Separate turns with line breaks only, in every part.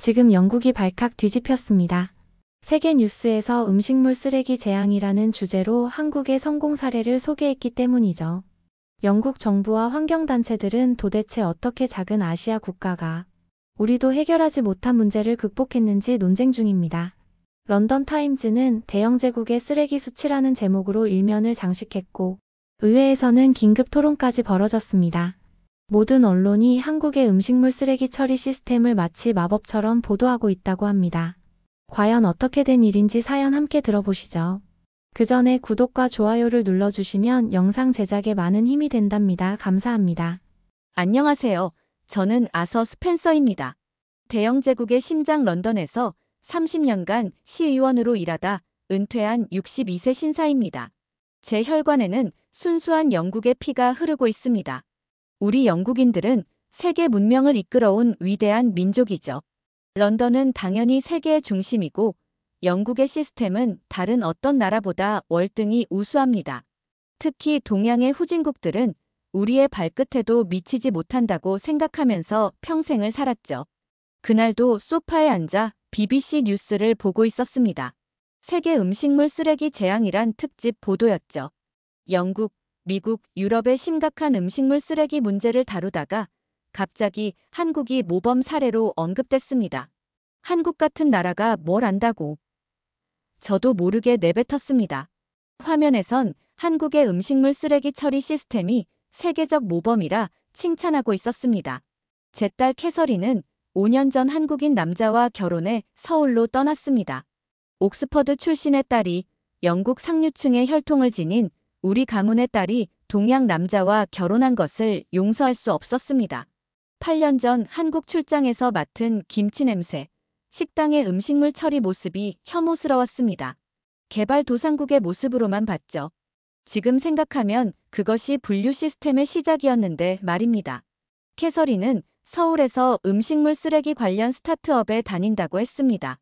지금 영국이 발칵 뒤집혔습니다. 세계 뉴스에서 음식물 쓰레기 재앙이라는 주제로 한국의 성공 사례를 소개했기 때문이죠. 영국 정부와 환경단체들은 도대체 어떻게 작은 아시아 국가가 우리도 해결하지 못한 문제를 극복했는지 논쟁 중입니다. 런던 타임즈는 대영 제국의 쓰레기 수치라는 제목으로 일면을 장식했고, 의회에서는 긴급 토론까지 벌어졌습니다. 모든 언론이 한국의 음식물 쓰레기 처리 시스템을 마치 마법처럼 보도하고 있다고 합니다. 과연 어떻게 된 일인지 사연 함께 들어보시죠. 그 전에 구독과 좋아요를 눌러주시면 영상 제작에 많은 힘이 된답니다. 감사합니다.
안녕하세요. 저는 아서 스펜서입니다. 대영 제국의 심장 런던에서 30년간 시의원으로 일하다 은퇴한 62세 신사입니다. 제 혈관에는 순수한 영국의 피가 흐르고 있습니다. 우리 영국인들은 세계 문명을 이끌어온 위대한 민족이죠. 런던은 당연히 세계의 중심이고 영국의 시스템은 다른 어떤 나라보다 월등히 우수합니다. 특히 동양의 후진국들은 우리의 발끝에도 미치지 못한다고 생각하면서 평생을 살았죠. 그날도 소파에 앉아 BBC 뉴스를 보고 있었습니다. 세계 음식물 쓰레기 재앙이란 특집 보도였죠. 영국, 미국, 유럽의 심각한 음식물 쓰레기 문제를 다루다가 갑자기 한국이 모범 사례로 언급됐습니다. 한국 같은 나라가 뭘 안다고. 저도 모르게 내뱉었습니다. 화면에선 한국의 음식물 쓰레기 처리 시스템이 세계적 모범이라 칭찬하고 있었습니다. 제 딸 캐서린은 5년 전 한국인 남자와 결혼해 서울로 떠났습니다. 옥스퍼드 출신의 딸이 영국 상류층의 혈통을 지닌 우리 가문의 딸이 동양 남자와 결혼한 것을 용서할 수 없었습니다. 8년 전 한국 출장에서 맡은 김치 냄새, 식당의 음식물 처리 모습이 혐오스러웠습니다. 개발도상국의 모습으로만 봤죠. 지금 생각하면 그것이 분류 시스템의 시작이었는데 말입니다. 캐서린은 서울에서 음식물 쓰레기 관련 스타트업에 다닌다고 했습니다.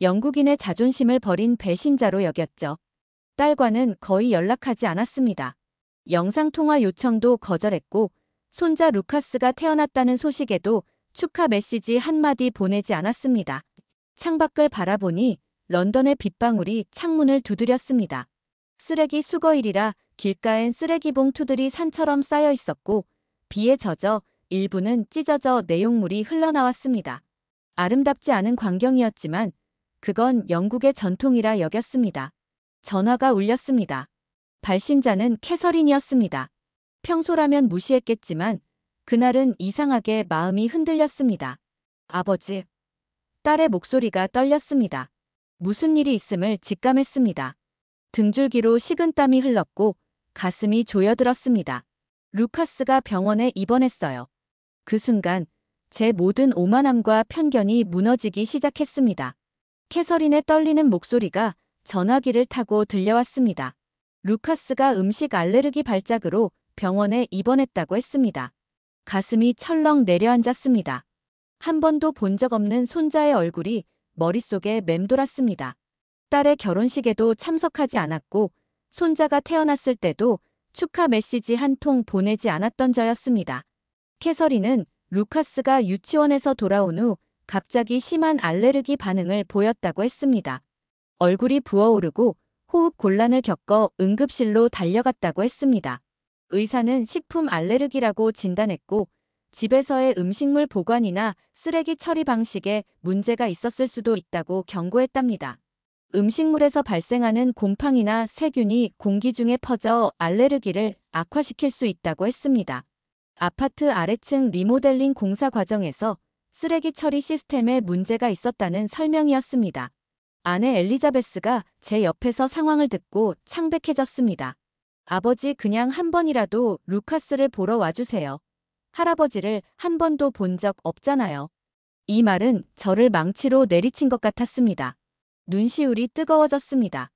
영국인의 자존심을 버린 배신자로 여겼죠. 딸과는 거의 연락하지 않았습니다. 영상통화 요청도 거절했고 손자 루카스가 태어났다는 소식에도 축하 메시지 한마디 보내지 않았습니다. 창밖을 바라보니 런던의 빗방울이 창문을 두드렸습니다. 쓰레기 수거일이라 길가엔 쓰레기 봉투들이 산처럼 쌓여 있었고 비에 젖어 일부는 찢어져 내용물이 흘러나왔습니다. 아름답지 않은 광경이었지만 그건 영국의 전통이라 여겼습니다. 전화가 울렸습니다. 발신자는 캐서린이었습니다. 평소라면 무시했겠지만 그날은 이상하게 마음이 흔들렸습니다. 아버지. 딸의 목소리가 떨렸습니다. 무슨 일이 있음을 직감했습니다. 등줄기로 식은땀이 흘렀고 가슴이 조여들었습니다. 루카스가 병원에 입원했어요. 그 순간 제 모든 오만함과 편견이 무너지기 시작했습니다. 캐서린의 떨리는 목소리가 전화기를 타고 들려왔습니다. 루카스가 음식 알레르기 발작으로 병원에 입원했다고 했습니다. 가슴이 철렁 내려앉았습니다. 한 번도 본 적 없는 손자의 얼굴이 머릿속에 맴돌았습니다. 딸의 결혼식에도 참석하지 않았고 손자가 태어났을 때도 축하 메시지 한 통 보내지 않았던 저였습니다. 캐서린은 루카스가 유치원에서 돌아온 후 갑자기 심한 알레르기 반응을 보였다고 했습니다. 얼굴이 부어오르고 호흡 곤란을 겪어 응급실로 달려갔다고 했습니다. 의사는 식품 알레르기라고 진단했고 집에서의 음식물 보관이나 쓰레기 처리 방식에 문제가 있었을 수도 있다고 경고했답니다. 음식물에서 발생하는 곰팡이나 세균이 공기 중에 퍼져 알레르기를 악화시킬 수 있다고 했습니다. 아파트 아래층 리모델링 공사 과정에서 쓰레기 처리 시스템에 문제가 있었다는 설명이었습니다. 아내 엘리자베스가 제 옆에서 상황을 듣고 창백해졌습니다. 아버지 그냥 한 번이라도 루카스를 보러 와주세요. 할아버지를 한 번도 본 적 없잖아요. 이 말은 저를 망치로 내리친 것 같았습니다. 눈시울이 뜨거워졌습니다.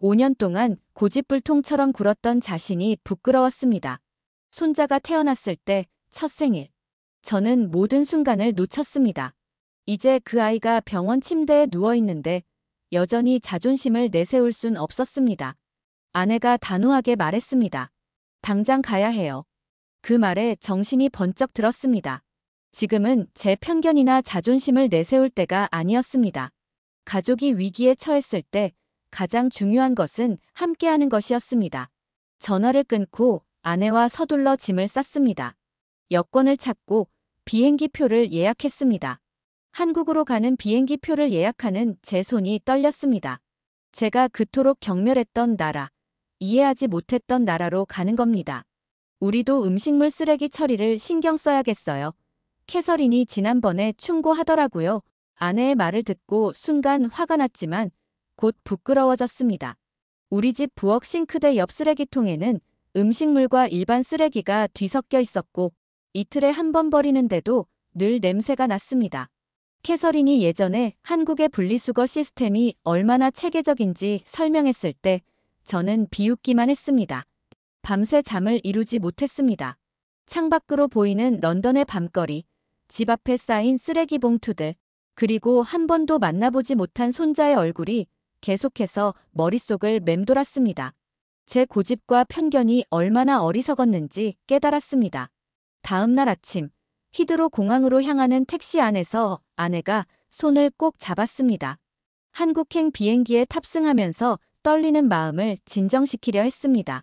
5년 동안 고집불통처럼 굴었던 자신이 부끄러웠습니다. 손자가 태어났을 때 첫 생일. 저는 모든 순간을 놓쳤습니다. 이제 그 아이가 병원 침대에 누워있는데 여전히 자존심을 내세울 순 없었습니다. 아내가 단호하게 말했습니다. 당장 가야 해요. 그 말에 정신이 번쩍 들었습니다. 지금은 제 편견이나 자존심을 내세울 때가 아니었습니다. 가족이 위기에 처했을 때 가장 중요한 것은 함께하는 것이었습니다. 전화를 끊고 아내와 서둘러 짐을 쌌습니다. 여권을 찾고 비행기 표를 예약했습니다. 한국으로 가는 비행기 표를 예약하는 제 손이 떨렸습니다. 제가 그토록 경멸했던 나라, 이해하지 못했던 나라로 가는 겁니다. 우리도 음식물 쓰레기 처리를 신경 써야겠어요. 캐서린이 지난번에 충고하더라고요. 아내의 말을 듣고 순간 화가 났지만 곧 부끄러워졌습니다. 우리 집 부엌 싱크대 옆 쓰레기통에는 음식물과 일반 쓰레기가 뒤섞여 있었고 이틀에 한 번 버리는데도 늘 냄새가 났습니다. 캐서린이 예전에 한국의 분리수거 시스템이 얼마나 체계적인지 설명했을 때 저는 비웃기만 했습니다. 밤새 잠을 이루지 못했습니다. 창밖으로 보이는 런던의 밤거리, 집 앞에 쌓인 쓰레기 봉투들, 그리고 한 번도 만나보지 못한 손자의 얼굴이 계속해서 머릿속을 맴돌았습니다. 제 고집과 편견이 얼마나 어리석었는지 깨달았습니다. 다음 날 아침, 히드로 공항으로 향하는 택시 안에서 아내가 손을 꼭 잡았습니다. 한국행 비행기에 탑승하면서 떨리는 마음을 진정시키려 했습니다.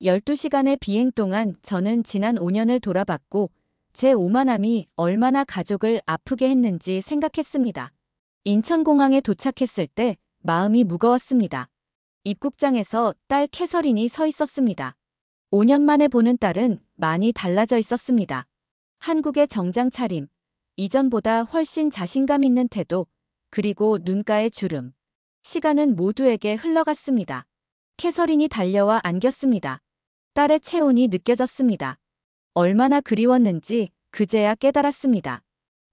12시간의 비행 동안 저는 지난 5년을 돌아봤고 제 오만함이 얼마나 가족을 아프게 했는지 생각했습니다. 인천공항에 도착했을 때 마음이 무거웠습니다. 입국장에서 딸 캐서린이 서 있었습니다. 5년 만에 보는 딸은 많이 달라져 있었습니다. 한국의 정장 차림, 이전보다 훨씬 자신감 있는 태도, 그리고 눈가의 주름. 시간은 모두에게 흘러갔습니다. 캐서린이 달려와 안겼습니다. 딸의 체온이 느껴졌습니다. 얼마나 그리웠는지 그제야 깨달았습니다.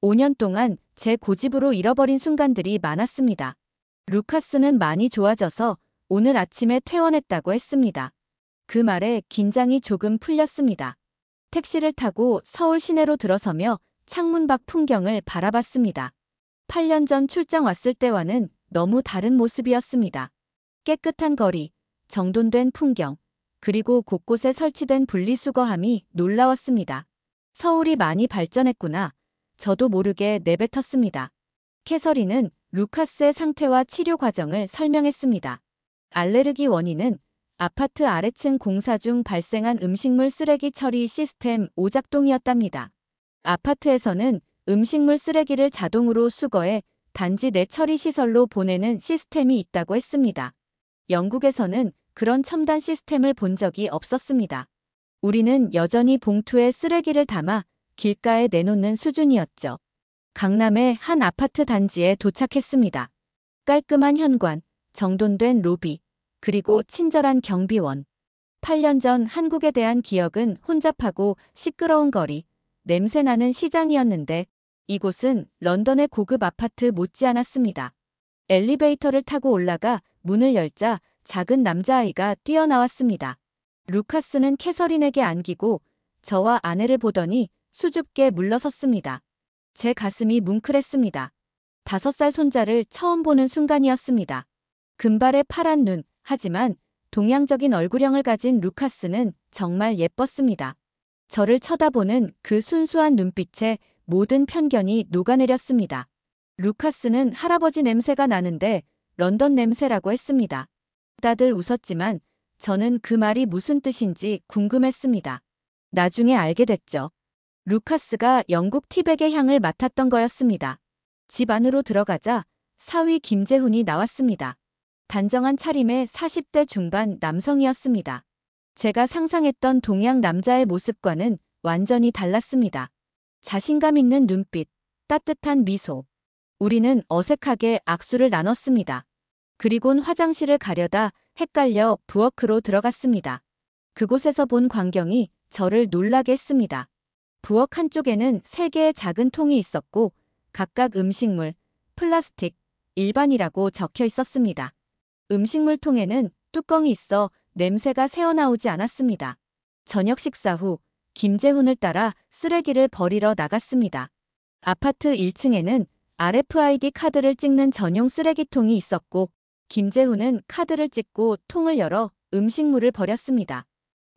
5년 동안 제 고집으로 잃어버린 순간들이 많았습니다. 루카스는 많이 좋아져서 오늘 아침에 퇴원했다고 했습니다. 그 말에 긴장이 조금 풀렸습니다. 택시를 타고 서울 시내로 들어서며 창문 밖 풍경을 바라봤습니다. 8년 전 출장 왔을 때와는 너무 다른 모습이었습니다. 깨끗한 거리, 정돈된 풍경, 그리고 곳곳에 설치된 분리수거함이 놀라웠습니다. 서울이 많이 발전했구나. 저도 모르게 내뱉었습니다. 캐서린은 루카스의 상태와 치료 과정을 설명했습니다. 알레르기 원인은 아파트 아래층 공사 중 발생한 음식물 쓰레기 처리 시스템 오작동이었답니다. 아파트에서는 음식물 쓰레기를 자동으로 수거해 단지 내 처리 시설로 보내는 시스템이 있다고 했습니다. 영국에서는 그런 첨단 시스템을 본 적이 없었습니다. 우리는 여전히 봉투에 쓰레기를 담아 길가에 내놓는 수준이었죠. 강남의 한 아파트 단지에 도착했습니다. 깔끔한 현관, 정돈된 로비, 그리고 친절한 경비원. 8년 전 한국에 대한 기억은 혼잡하고 시끄러운 거리, 냄새나는 시장이었는데 이곳은 런던의 고급 아파트 못지않았습니다. 엘리베이터를 타고 올라가 문을 열자 작은 남자아이가 뛰어나왔습니다. 루카스는 캐서린에게 안기고 저와 아내를 보더니 수줍게 물러섰습니다. 제 가슴이 뭉클했습니다. 5살 손자를 처음 보는 순간이었습니다. 금발의 파란 눈, 하지만 동양적인 얼굴형을 가진 루카스는 정말 예뻤습니다. 저를 쳐다보는 그 순수한 눈빛에 모든 편견이 녹아내렸습니다. 루카스는 할아버지 냄새가 나는데 런던 냄새라고 했습니다. 다들 웃었지만 저는 그 말이 무슨 뜻인지 궁금했습니다. 나중에 알게 됐죠. 루카스가 영국 티백의 향을 맡았던 거였습니다. 집 안으로 들어가자 사위 김재훈이 나왔습니다. 단정한 차림의 40대 중반 남성이었습니다. 제가 상상했던 동양 남자의 모습과는 완전히 달랐습니다. 자신감 있는 눈빛, 따뜻한 미소. 우리는 어색하게 악수를 나눴습니다. 그리곤 화장실을 가려다 헷갈려 부엌으로 들어갔습니다. 그곳에서 본 광경이 저를 놀라게 했습니다. 부엌 한쪽에는 3개의 작은 통이 있었고 각각 음식물, 플라스틱, 일반이라고 적혀 있었습니다. 음식물 통에는 뚜껑이 있어 냄새가 새어나오지 않았습니다. 저녁 식사 후 김재훈을 따라 쓰레기를 버리러 나갔습니다. 아파트 1층에는 RFID 카드를 찍는 전용 쓰레기통이 있었고 김재훈은 카드를 찍고 통을 열어 음식물을 버렸습니다.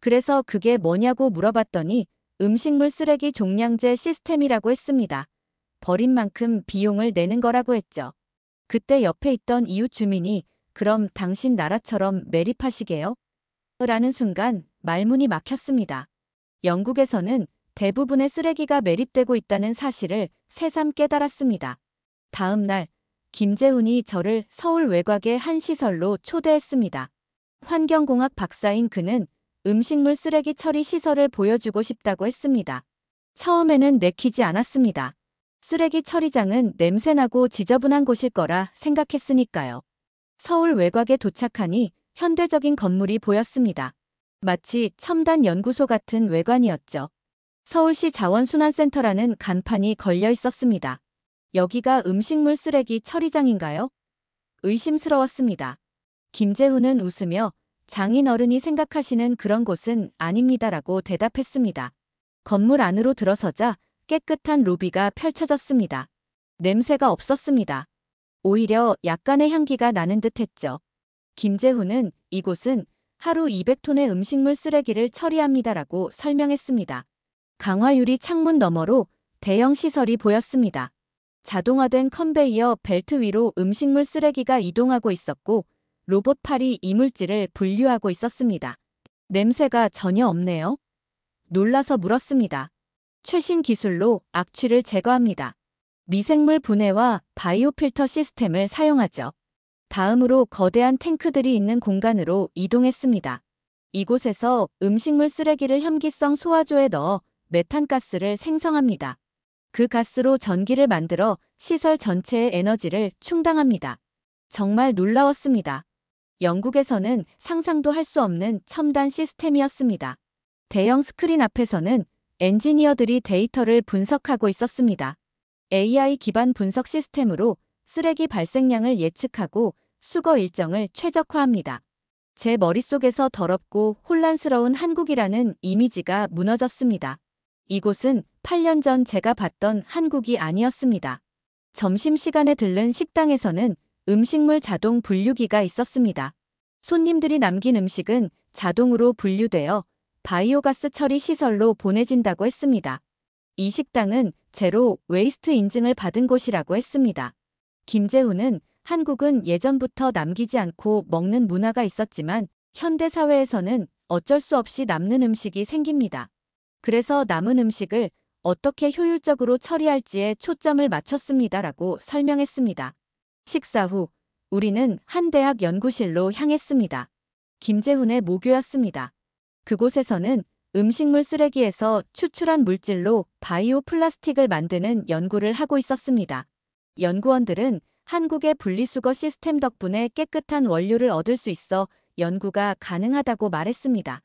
그래서 그게 뭐냐고 물어봤더니 음식물 쓰레기 종량제 시스템이라고 했습니다. 버린 만큼 비용을 내는 거라고 했죠. 그때 옆에 있던 이웃 주민이 그럼 당신 나라처럼 매립하시게요? 라는 순간 말문이 막혔습니다. 영국에서는 대부분의 쓰레기가 매립되고 있다는 사실을 새삼 깨달았습니다. 다음 날 김재훈이 저를 서울 외곽의 한 시설로 초대했습니다. 환경공학 박사인 그는 음식물 쓰레기 처리 시설을 보여주고 싶다고 했습니다. 처음에는 내키지 않았습니다. 쓰레기 처리장은 냄새나고 지저분한 곳일 거라 생각했으니까요. 서울 외곽에 도착하니 현대적인 건물이 보였습니다. 마치 첨단 연구소 같은 외관이었죠. 서울시 자원순환센터라는 간판이 걸려 있었습니다. 여기가 음식물 쓰레기 처리장인가요? 의심스러웠습니다. 김재훈은 웃으며 장인어른이 생각하시는 그런 곳은 아닙니다라고 대답했습니다. 건물 안으로 들어서자 깨끗한 로비가 펼쳐졌습니다. 냄새가 없었습니다. 오히려 약간의 향기가 나는 듯했죠. 김재훈은 이곳은 하루 200톤의 음식물 쓰레기를 처리합니다라고 설명했습니다. 강화유리 창문 너머로 대형 시설이 보였습니다. 자동화된 컨베이어 벨트 위로 음식물 쓰레기가 이동하고 있었고 로봇팔이 이물질을 분류하고 있었습니다. 냄새가 전혀 없네요. 놀라서 물었습니다. 최신 기술로 악취를 제거합니다. 미생물 분해와 바이오 필터 시스템을 사용하죠. 다음으로 거대한 탱크들이 있는 공간으로 이동했습니다. 이곳에서 음식물 쓰레기를 혐기성 소화조에 넣어 메탄가스를 생성합니다. 그 가스로 전기를 만들어 시설 전체의 에너지를 충당합니다. 정말 놀라웠습니다. 영국에서는 상상도 할 수 없는 첨단 시스템이었습니다. 대형 스크린 앞에서는 엔지니어들이 데이터를 분석하고 있었습니다. AI 기반 분석 시스템으로 쓰레기 발생량을 예측하고 수거 일정을 최적화합니다. 제 머릿속에서 더럽고 혼란스러운 한국이라는 이미지가 무너졌습니다. 이곳은 8년 전 제가 봤던 한국이 아니었습니다. 점심시간에 들른 식당에서는 음식물 자동 분류기가 있었습니다. 손님들이 남긴 음식은 자동으로 분류되어 바이오가스 처리 시설로 보내진다고 했습니다. 이 식당은 제로 웨이스트 인증을 받은 곳이라고 했습니다. 김재훈은 한국은 예전부터 남기지 않고 먹는 문화가 있었지만 현대사회에서는 어쩔 수 없이 남는 음식이 생깁니다. 그래서 남은 음식을 어떻게 효율적으로 처리할지에 초점을 맞췄습니다라고 설명했습니다. 식사 후 우리는 한 대학 연구실로 향했습니다. 김재훈의 모교였습니다. 그곳에서는 음식물 쓰레기에서 추출한 물질로 바이오 플라스틱을 만드는 연구를 하고 있었습니다. 연구원들은 한국의 분리수거 시스템 덕분에 깨끗한 원료를 얻을 수 있어 연구가 가능하다고 말했습니다.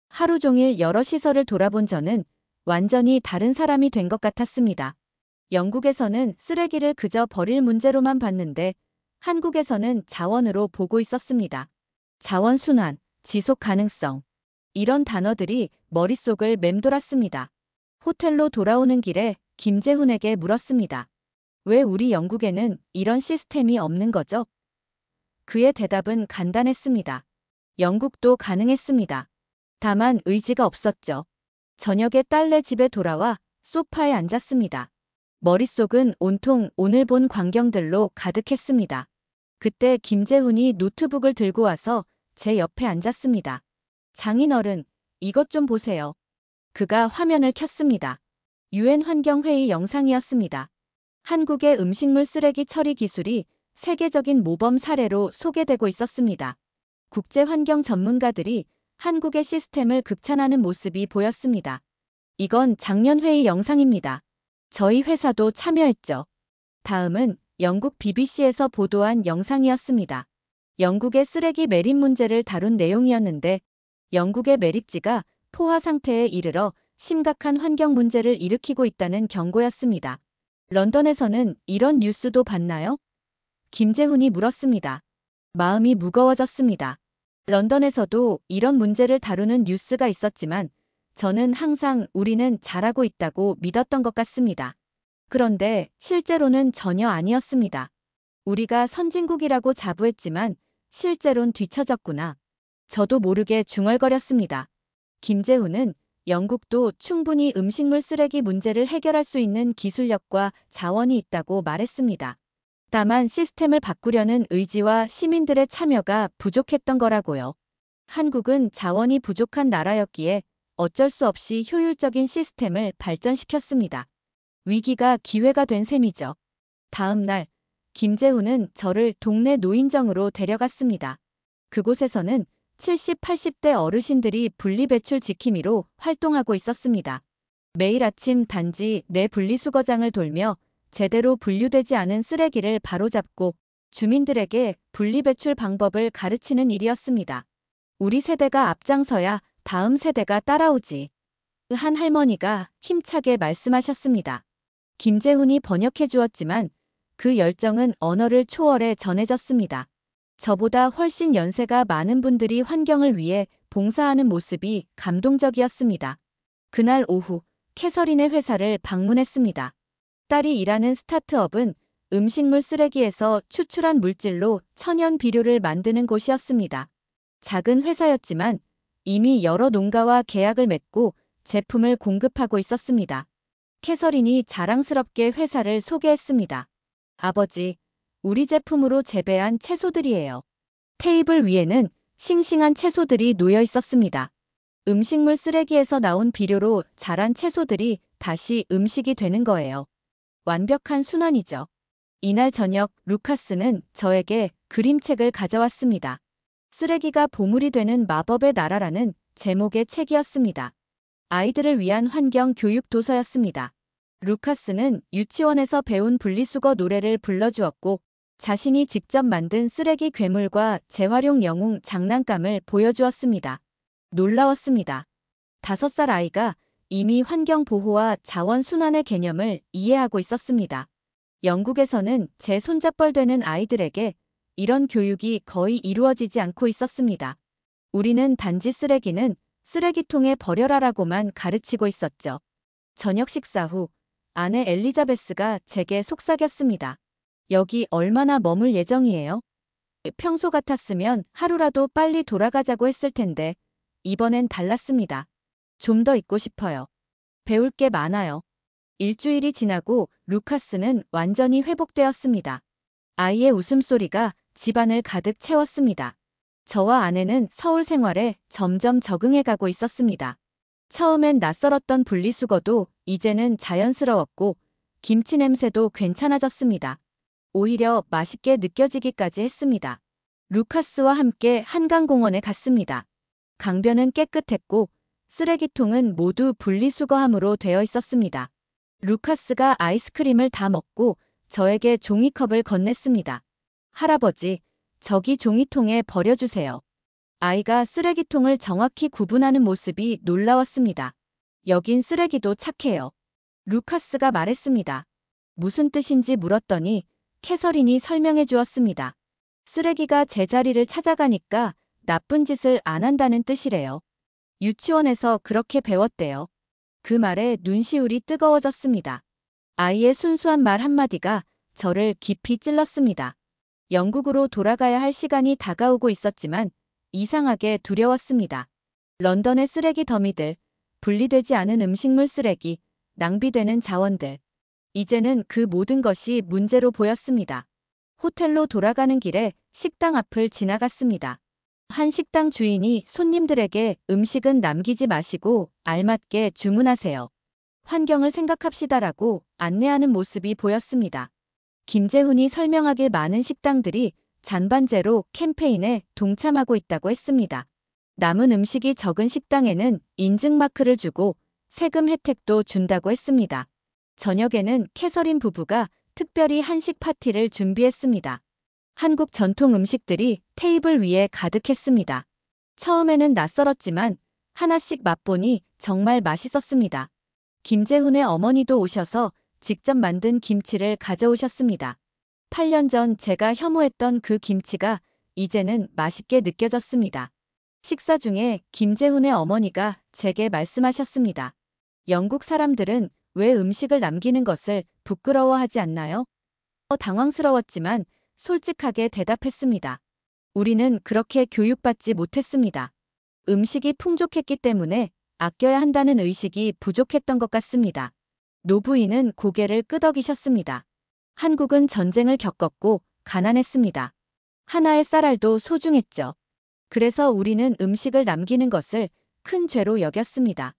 하루 종일 여러 시설을 돌아본 저는 완전히 다른 사람이 된 것 같았습니다. 영국에서는 쓰레기를 그저 버릴 문제로만 봤는데 한국에서는 자원으로 보고 있었습니다. 자원순환, 지속가능성. 이런 단어들이 머릿속을 맴돌았습니다. 호텔로 돌아오는 길에 김재훈에게 물었습니다. 왜 우리 영국에는 이런 시스템이 없는 거죠? 그의 대답은 간단했습니다. 영국도 가능했습니다. 다만 의지가 없었죠. 저녁에 딸네 집에 돌아와 소파에 앉았습니다. 머릿속은 온통 오늘 본 광경들로 가득했습니다. 그때 김재훈이 노트북을 들고 와서 제 옆에 앉았습니다. 장인어른, 이것 좀 보세요. 그가 화면을 켰습니다. UN 환경회의 영상이었습니다. 한국의 음식물 쓰레기 처리 기술이 세계적인 모범 사례로 소개되고 있었습니다. 국제 환경 전문가들이 한국의 시스템을 극찬하는 모습이 보였습니다. 이건 작년 회의 영상입니다. 저희 회사도 참여했죠. 다음은 영국 BBC에서 보도한 영상이었습니다. 영국의 쓰레기 매립 문제를 다룬 내용이었는데 영국의 매립지가 포화 상태에 이르러 심각한 환경 문제를 일으키고 있다는 경고였습니다. 런던에서는 이런 뉴스도 봤나요? 김재훈이 물었습니다. 마음이 무거워졌습니다. 런던에서도 이런 문제를 다루는 뉴스가 있었지만 저는 항상 우리는 잘하고 있다고 믿었던 것 같습니다. 그런데 실제로는 전혀 아니었습니다. 우리가 선진국이라고 자부했지만 실제론 뒤처졌구나. 저도 모르게 중얼거렸습니다. 김재훈은 영국도 충분히 음식물 쓰레기 문제를 해결할 수 있는 기술력과 자원이 있다고 말했습니다. 다만 시스템을 바꾸려는 의지와 시민들의 참여가 부족했던 거라고요. 한국은 자원이 부족한 나라였기에 어쩔 수 없이 효율적인 시스템을 발전시켰습니다. 위기가 기회가 된 셈이죠. 다음 날, 김재훈은 저를 동네 노인정으로 데려갔습니다. 그곳에서는 70, 80대 어르신들이 분리배출 지킴이로 활동하고 있었습니다. 매일 아침 단지 내 분리수거장을 돌며 제대로 분류되지 않은 쓰레기를 바로잡고 주민들에게 분리배출 방법을 가르치는 일이었습니다. 우리 세대가 앞장서야 다음 세대가 따라오지. 한 할머니가 힘차게 말씀하셨습니다. 김재훈이 번역해 주었지만 그 열정은 언어를 초월해 전해졌습니다. 저보다 훨씬 연세가 많은 분들이 환경을 위해 봉사하는 모습이 감동적이었습니다. 그날 오후 캐서린의 회사를 방문했습니다. 딸이 일하는 스타트업은 음식물 쓰레기에서 추출한 물질로 천연 비료를 만드는 곳이었습니다. 작은 회사였지만 이미 여러 농가와 계약을 맺고 제품을 공급하고 있었습니다. 캐서린이 자랑스럽게 회사를 소개했습니다. 아버지, 우리 제품으로 재배한 채소들이에요. 테이블 위에는 싱싱한 채소들이 놓여 있었습니다. 음식물 쓰레기에서 나온 비료로 자란 채소들이 다시 음식이 되는 거예요. 완벽한 순환이죠. 이날 저녁 루카스는 저에게 그림책을 가져왔습니다. 쓰레기가 보물이 되는 마법의 나라라는 제목의 책이었습니다. 아이들을 위한 환경 교육 도서였습니다. 루카스는 유치원에서 배운 분리수거 노래를 불러주었고 자신이 직접 만든 쓰레기 괴물과 재활용 영웅 장난감을 보여주었습니다. 놀라웠습니다. 5살 아이가 이미 환경 보호와 자원 순환의 개념을 이해하고 있었습니다. 영국에서는 제 손잡벌 되는 아이들에게 이런 교육이 거의 이루어지지 않고 있었습니다. 우리는 단지 쓰레기는 쓰레기통에 버려라라고만 가르치고 있었죠. 저녁 식사 후 아내 엘리자베스가 제게 속삭였습니다. 여기 얼마나 머물 예정이에요? 평소 같았으면 하루라도 빨리 돌아가자고 했을 텐데 이번엔 달랐습니다. 좀 더 있고 싶어요. 배울 게 많아요. 일주일이 지나고 루카스는 완전히 회복되었습니다. 아이의 웃음소리가 집안을 가득 채웠습니다. 저와 아내는 서울 생활에 점점 적응해가고 있었습니다. 처음엔 낯설었던 분리수거도 이제는 자연스러웠고 김치 냄새도 괜찮아졌습니다. 오히려 맛있게 느껴지기까지 했습니다. 루카스와 함께 한강공원에 갔습니다. 강변은 깨끗했고 쓰레기통은 모두 분리수거함으로 되어 있었습니다. 루카스가 아이스크림을 다 먹고 저에게 종이컵을 건넸습니다. 할아버지, 저기 종이통에 버려주세요. 아이가 쓰레기통을 정확히 구분하는 모습이 놀라웠습니다. 여긴 쓰레기도 착해요. 루카스가 말했습니다. 무슨 뜻인지 물었더니 캐서린이 설명해 주었습니다. 쓰레기가 제자리를 찾아가니까 나쁜 짓을 안 한다는 뜻이래요. 유치원에서 그렇게 배웠대요. 그 말에 눈시울이 뜨거워졌습니다. 아이의 순수한 말 한마디가 저를 깊이 찔렀습니다. 영국으로 돌아가야 할 시간이 다가오고 있었지만 이상하게 두려웠습니다. 런던의 쓰레기 더미들, 분리되지 않은 음식물 쓰레기, 낭비되는 자원들. 이제는 그 모든 것이 문제로 보였습니다. 호텔로 돌아가는 길에 식당 앞을 지나갔습니다. 한 식당 주인이 손님들에게 음식은 남기지 마시고 알맞게 주문하세요. 환경을 생각합시다라고 안내하는 모습이 보였습니다. 김재훈이 설명하길 많은 식당들이 잔반제로 캠페인에 동참하고 있다고 했습니다. 남은 음식이 적은 식당에는 인증마크를 주고 세금 혜택도 준다고 했습니다. 저녁에는 캐서린 부부가 특별히 한식 파티를 준비했습니다. 한국 전통 음식들이 테이블 위에 가득했습니다. 처음에는 낯설었지만 하나씩 맛보니 정말 맛있었습니다. 김재훈의 어머니도 오셔서 직접 만든 김치를 가져오셨습니다. 8년 전 제가 혐오했던 그 김치가 이제는 맛있게 느껴졌습니다. 식사 중에 김재훈의 어머니가 제게 말씀하셨습니다. 영국 사람들은 왜 음식을 남기는 것을 부끄러워하지 않나요? 당황스러웠지만 솔직하게 대답했습니다. 우리는 그렇게 교육받지 못했습니다. 음식이 풍족했기 때문에 아껴야 한다는 의식이 부족했던 것 같습니다. 노부인은 고개를 끄덕이셨습니다. 한국은 전쟁을 겪었고 가난했습니다. 하나의 쌀알도 소중했죠. 그래서 우리는 음식을 남기는 것을 큰 죄로 여겼습니다.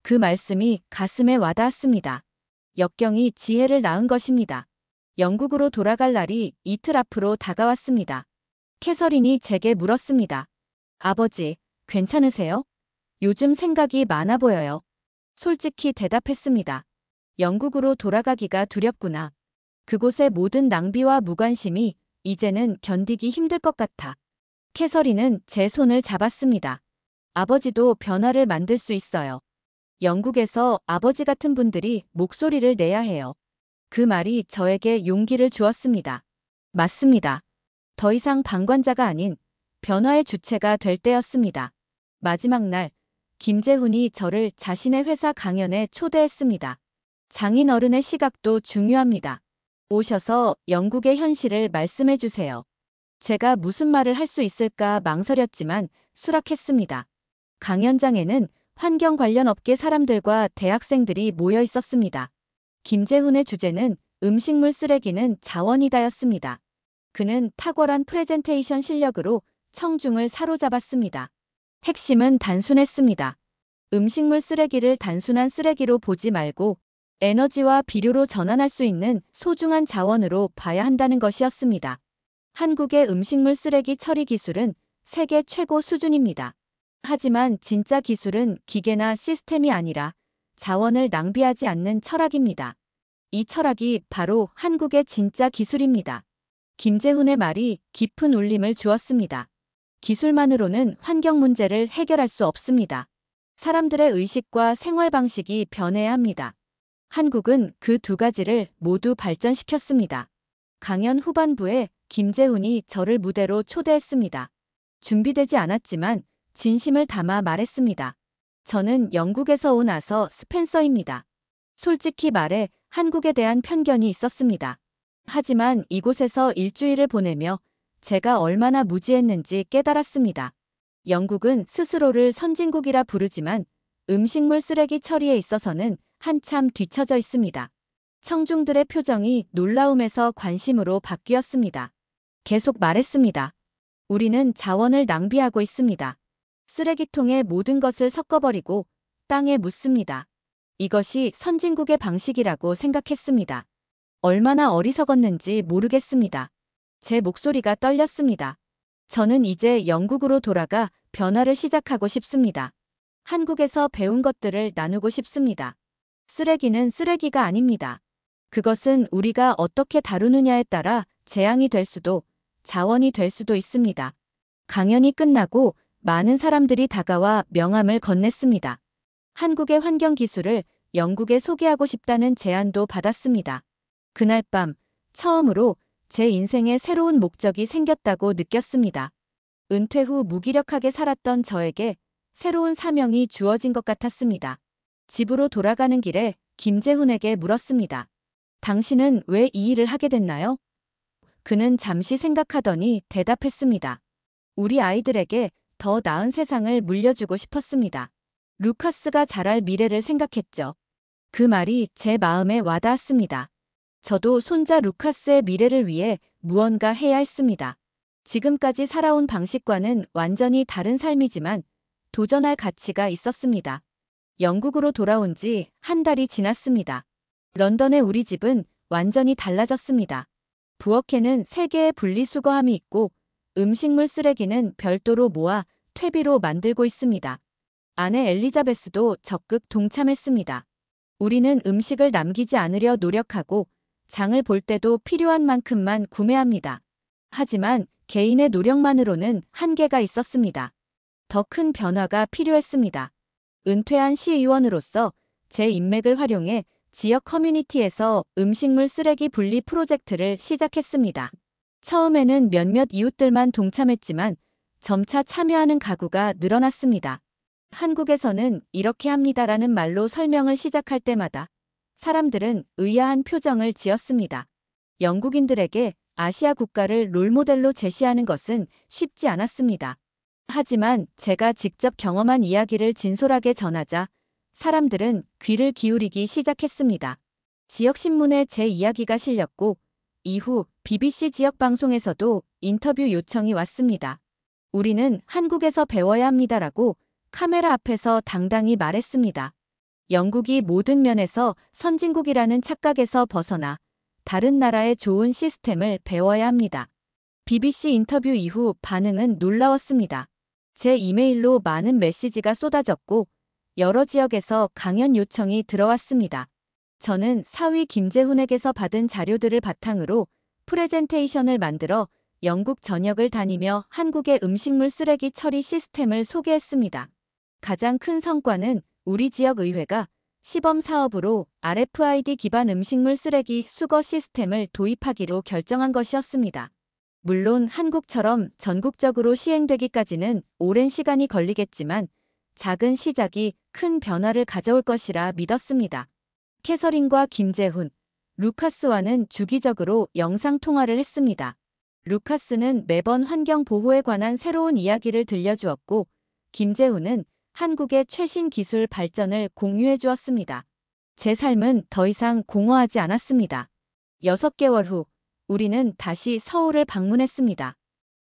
그 말씀이 가슴에 와닿았습니다. 역경이 지혜를 낳은 것입니다. 영국으로 돌아갈 날이 이틀 앞으로 다가왔습니다. 캐서린이 제게 물었습니다. 아버지, 괜찮으세요? 요즘 생각이 많아 보여요. 솔직히 대답했습니다. 영국으로 돌아가기가 두렵구나. 그곳의 모든 낭비와 무관심이 이제는 견디기 힘들 것 같아. 캐서린은 제 손을 잡았습니다. 아버지도 변화를 만들 수 있어요. 영국에서 아버지 같은 분들이 목소리를 내야 해요. 그 말이 저에게 용기를 주었습니다. 맞습니다. 더 이상 방관자가 아닌 변화의 주체가 될 때였습니다. 마지막 날, 김재훈이 저를 자신의 회사 강연에 초대했습니다. 장인 어른의 시각도 중요합니다. 오셔서 영국의 현실을 말씀해 주세요. 제가 무슨 말을 할 수 있을까 망설였지만 수락했습니다. 강연장에는 환경 관련 업계 사람들과 대학생들이 모여 있었습니다. 김재훈의 주제는 음식물 쓰레기는 자원이다였습니다. 그는 탁월한 프레젠테이션 실력으로 청중을 사로잡았습니다. 핵심은 단순했습니다. 음식물 쓰레기를 단순한 쓰레기로 보지 말고 에너지와 비료로 전환할 수 있는 소중한 자원으로 봐야 한다는 것이었습니다. 한국의 음식물 쓰레기 처리 기술은 세계 최고 수준입니다. 하지만 진짜 기술은 기계나 시스템이 아니라 자원을 낭비하지 않는 철학입니다. 이 철학이 바로 한국의 진짜 기술입니다. 김재훈의 말이 깊은 울림을 주었습니다. 기술만으로는 환경 문제를 해결할 수 없습니다. 사람들의 의식과 생활 방식이 변해야 합니다. 한국은 그 두 가지를 모두 발전시켰습니다. 강연 후반부에 김재훈이 저를 무대로 초대했습니다. 준비되지 않았지만 진심을 담아 말했습니다. 저는 영국에서 온 아서 스펜서입니다. 솔직히 말해 한국에 대한 편견이 있었습니다. 하지만 이곳에서 일주일을 보내며 제가 얼마나 무지했는지 깨달았습니다. 영국은 스스로를 선진국이라 부르지만 음식물 쓰레기 처리에 있어서는 한참 뒤처져 있습니다. 청중들의 표정이 놀라움에서 관심으로 바뀌었습니다. 계속 말했습니다. 우리는 자원을 낭비하고 있습니다. 쓰레기통에 모든 것을 섞어버리고 땅에 묻습니다. 이것이 선진국의 방식이라고 생각했습니다. 얼마나 어리석었는지 모르겠습니다. 제 목소리가 떨렸습니다. 저는 이제 영국으로 돌아가 변화를 시작하고 싶습니다. 한국에서 배운 것들을 나누고 싶습니다. 쓰레기는 쓰레기가 아닙니다. 그것은 우리가 어떻게 다루느냐에 따라 재앙이 될 수도 자원이 될 수도 있습니다. 강연이 끝나고 많은 사람들이 다가와 명함을 건넸습니다. 한국의 환경 기술을 영국에 소개하고 싶다는 제안도 받았습니다. 그날 밤 처음으로 제 인생에 새로운 목적이 생겼다고 느꼈습니다. 은퇴 후 무기력하게 살았던 저에게 새로운 사명이 주어진 것 같았습니다. 집으로 돌아가는 길에 김재훈에게 물었습니다. 당신은 왜 이 일을 하게 됐나요? 그는 잠시 생각하더니 대답했습니다. 우리 아이들에게 더 나은 세상을 물려주고 싶었습니다. 루카스가 자랄 미래를 생각했죠. 그 말이 제 마음에 와닿았습니다. 저도 손자 루카스의 미래를 위해 무언가 해야 했습니다. 지금까지 살아온 방식과는 완전히 다른 삶이지만 도전할 가치가 있었습니다. 영국으로 돌아온 지 한 달이 지났습니다. 런던의 우리 집은 완전히 달라졌습니다. 부엌에는 3개의 분리수거함이 있고 음식물 쓰레기는 별도로 모아 퇴비로 만들고 있습니다. 아내 엘리자베스도 적극 동참했습니다. 우리는 음식을 남기지 않으려 노력하고 장을 볼 때도 필요한 만큼만 구매합니다. 하지만 개인의 노력만으로는 한계가 있었습니다. 더 큰 변화가 필요했습니다. 은퇴한 시의원으로서 제 인맥을 활용해 지역 커뮤니티에서 음식물 쓰레기 분리 프로젝트를 시작했습니다. 처음에는 몇몇 이웃들만 동참했지만 점차 참여하는 가구가 늘어났습니다. 한국에서는 이렇게 합니다라는 말로 설명을 시작할 때마다 사람들은 의아한 표정을 지었습니다. 영국인들에게 아시아 국가를 롤모델로 제시하는 것은 쉽지 않았습니다. 하지만 제가 직접 경험한 이야기를 진솔하게 전하자 사람들은 귀를 기울이기 시작했습니다. 지역신문에 제 이야기가 실렸고 이후 BBC 지역 방송에서도 인터뷰 요청이 왔습니다. 우리는 한국에서 배워야 합니다라고 카메라 앞에서 당당히 말했습니다. 영국이 모든 면에서 선진국이라는 착각에서 벗어나 다른 나라의 좋은 시스템을 배워야 합니다. BBC 인터뷰 이후 반응은 놀라웠습니다. 제 이메일로 많은 메시지가 쏟아졌고 여러 지역에서 강연 요청이 들어왔습니다. 저는 사위 김재훈에게서 받은 자료들을 바탕으로 프레젠테이션을 만들어 영국 전역을 다니며 한국의 음식물 쓰레기 처리 시스템을 소개했습니다. 가장 큰 성과는 우리 지역 의회가 시범 사업으로 RFID 기반 음식물 쓰레기 수거 시스템을 도입하기로 결정한 것이었습니다. 물론 한국처럼 전국적으로 시행되기까지는 오랜 시간이 걸리겠지만 작은 시작이 큰 변화를 가져올 것이라 믿었습니다. 캐서린과 김재훈, 루카스와는 주기적으로 영상통화를 했습니다. 루카스는 매번 환경 보호에 관한 새로운 이야기를 들려주었고 김재훈은 한국의 최신 기술 발전을 공유해 주었습니다. 제 삶은 더 이상 공허하지 않았습니다. 6개월 후 우리는 다시 서울을 방문했습니다.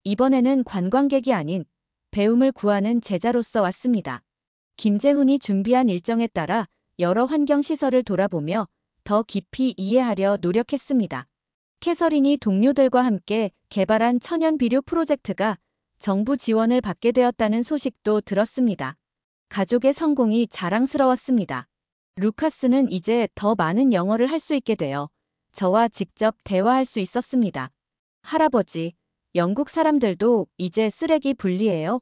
이번에는 관광객이 아닌 배움을 구하는 제자로서 왔습니다. 김재훈이 준비한 일정에 따라 여러 환경시설을 돌아보며 더 깊이 이해하려 노력했습니다. 캐서린이 동료들과 함께 개발한 천연 비료 프로젝트가 정부 지원을 받게 되었다는 소식도 들었습니다. 가족의 성공이 자랑스러웠습니다. 루카스는 이제 더 많은 영어를 할 수 있게 되어 저와 직접 대화할 수 있었습니다. 할아버지, 영국 사람들도 이제 쓰레기 분리해요?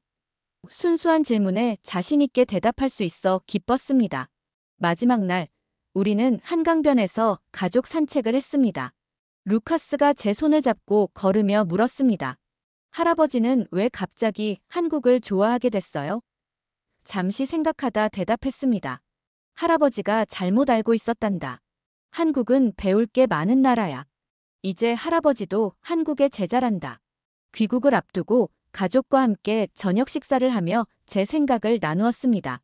순수한 질문에 자신 있게 대답할 수 있어 기뻤습니다. 마지막 날, 우리는 한강변에서 가족 산책을 했습니다. 루카스가 제 손을 잡고 걸으며 물었습니다. 할아버지는 왜 갑자기 한국을 좋아하게 됐어요? 잠시 생각하다 대답했습니다. 할아버지가 잘못 알고 있었단다. 한국은 배울 게 많은 나라야. 이제 할아버지도 한국의 제자란다. 귀국을 앞두고 가족과 함께 저녁 식사를 하며 제 생각을 나누었습니다.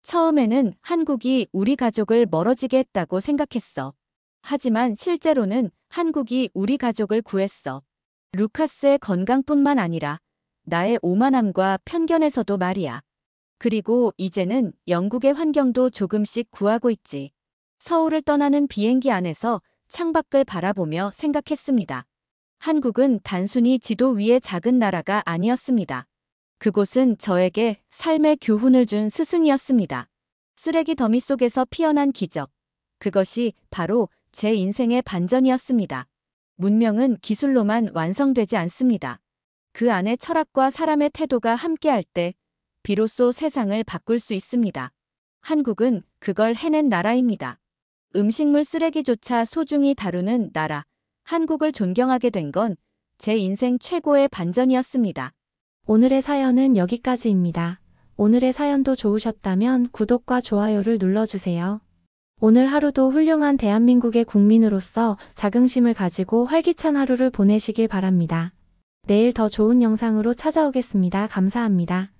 처음에는 한국이 우리 가족을 멀어지게 했다고 생각했어. 하지만 실제로는 한국이 우리 가족을 구했어. 루카스의 건강뿐만 아니라 나의 오만함과 편견에서도 말이야. 그리고 이제는 영국의 환경도 조금씩 구하고 있지. 서울을 떠나는 비행기 안에서 창밖을 바라보며 생각했습니다. 한국은 단순히 지도 위의 작은 나라가 아니었습니다. 그곳은 저에게 삶의 교훈을 준 스승이었습니다. 쓰레기 더미 속에서 피어난 기적. 그것이 바로 제 인생의 반전이었습니다. 문명은 기술로만 완성되지 않습니다. 그 안에 철학과 사람의 태도가 함께할 때 비로소 세상을 바꿀 수 있습니다. 한국은 그걸 해낸 나라입니다. 음식물 쓰레기조차 소중히 다루는 나라, 한국을 존경하게 된 건 제 인생 최고의 반전이었습니다.
오늘의 사연은 여기까지입니다. 오늘의 사연도 좋으셨다면 구독과 좋아요를 눌러주세요. 오늘 하루도 훌륭한 대한민국의 국민으로서 자긍심을 가지고 활기찬 하루를 보내시길 바랍니다. 내일 더 좋은 영상으로 찾아오겠습니다. 감사합니다.